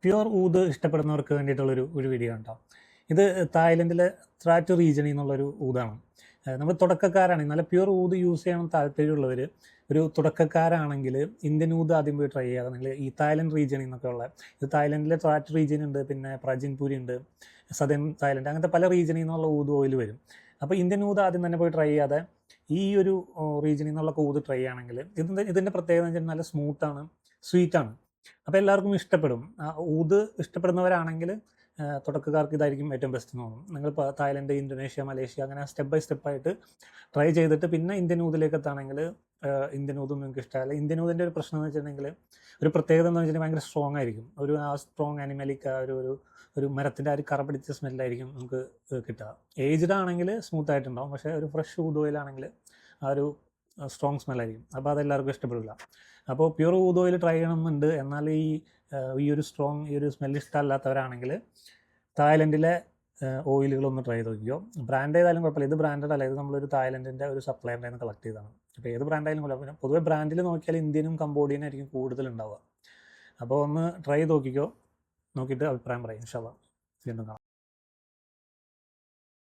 Pure ഊത് ഇഷ്ടപ്പെടുന്നവർക്ക് വേണ്ടിയിട്ടുള്ളൊരു video ഉണ്ടോ. ഇത് തായ്ലൻഡിലെ ത്രാറ്റ് റീജിയനിൽ നിന്നുള്ളൊരു ഊതാണ്. നമ്മൾ തുടക്കക്കാരാണെങ്കിൽ നല്ല പ്യുവർ ഊത് യൂസ് ചെയ്യണം താല്പര്യമുള്ളവർ, ഒരു തുടക്കക്കാരാണെങ്കിൽ ഇന്ത്യൻ ഊത് ആദ്യം പോയി ട്രൈ ചെയ്യാതെ നിങ്ങൾ ഈ തായ്ലൻഡ് റീജിയനിൽ നിന്നൊക്കെ ഉള്ള, ഇത് തായ്ലൻഡിലെ ത്രാറ്റ് റീജിയൻ ഉണ്ട്, പിന്നെ പ്രാചീൻപൂരി ഉണ്ട്, സദേൺ തായ്ലൻഡ്, അങ്ങനത്തെ പല റീജിയനിൽ നിന്നുള്ള ഊത് ഓയിൽ വരും. അപ്പോൾ ഇന്ത്യൻ ഊത് ആദ്യം തന്നെ പോയി ട്രൈ ചെയ്യാതെ ഈ ഒരു റീജിയനിൽ നിന്നുള്ള ഊത് ട്രൈ ചെയ്യുകയാണെങ്കിൽ ഇതിൻ്റെ പ്രത്യേകത എന്ന് വെച്ചാൽ നല്ല സ്മൂത്താണ്, സ്വീറ്റാണ്. അപ്പോൾ എല്ലാവർക്കും ഇഷ്ടപ്പെടും. ഊത് ഇഷ്ടപ്പെടുന്നവരാണെങ്കിൽ തുടക്കക്കാർക്ക് ഇതായിരിക്കും ഏറ്റവും ബെസ്റ്റ് എന്ന് തോന്നും. നിങ്ങളിപ്പോൾ തായ്ലൻഡ്, ഇന്തോനേഷ്യ, മലേഷ്യ അങ്ങനെ സ്റ്റെപ്പ് ബൈ സ്റ്റെപ്പായിട്ട് ട്രൈ ചെയ്തിട്ട് പിന്നെ ഇന്ത്യൻ ഊതിലേക്ക് എത്താണെങ്കിൽ ഇന്ത്യൻ ഊതും നിങ്ങൾക്ക് ഇഷ്ടമല്ല. ഇന്ത്യൻ ഊതിൻ്റെ ഒരു പ്രശ്നം എന്ന് വെച്ചിട്ടുണ്ടെങ്കിൽ, ഒരു പ്രത്യേകത എന്ന് വെച്ചിട്ടുണ്ടെങ്കിൽ ഭയങ്കര സ്ട്രോങ് ആയിരിക്കും. ആ സ്ട്രോങ് അനിമലിക് ഒരു മരത്തിൻ്റെ ഒരു കറ പിടിച്ച സ്മെല്ലായിരിക്കും നമുക്ക് കിട്ടുക. ഏജ്ഡ് ആണെങ്കിൽ സ്മൂത്ത് ആയിട്ടുണ്ടാവും, പക്ഷേ ഒരു ഫ്രഷ് ഊത് ഓയിലാണെങ്കിൽ ആ ഒരു സ്ട്രോങ് സ്മെല്ലായിരിക്കും. അപ്പോൾ അതെല്ലാവർക്കും ഇഷ്ടപ്പെടില്ല. അപ്പോൾ പ്യുവർ ഊത് ഓയിൽ ട്രൈ ചെയ്യണമെന്നുണ്ട്, എന്നാൽ ഈ ഒരു സ്മെല്ല് ഇഷ്ടമല്ലാത്തവരാണെങ്കിൽ തായ്ലൻഡിലെ ഓയിലുകളൊന്ന് ട്രൈ ചെയ്ത് നോക്കിയോ. ബ്രാൻഡ് ഏതായാലും കുഴപ്പമില്ല. ഇത് ബ്രാൻഡഡ് അല്ല, ഇത് നമ്മളൊരു തായ്ലൻഡിൻ്റെ ഒരു സപ്ലയറിൻ്റെ നിന്ന് കളക്ട് ചെയ്തതാണ്. അപ്പോൾ ഏത് ബ്രാൻഡായാലും കുഴപ്പമില്ല. പൊതുവെ ബ്രാൻഡിൽ നോക്കിയാൽ ഇന്ത്യനും കംബോഡിയനും ആയിരിക്കും കൂടുതലുണ്ടാവുക. അപ്പോൾ ഒന്ന് ട്രൈ ചെയ്ത് നോക്കിക്കോ, നോക്കിയിട്ട് അഭിപ്രായം പറയും. ഇൻഷാ അല്ലാഹ് വീണ്ടും കാണാം.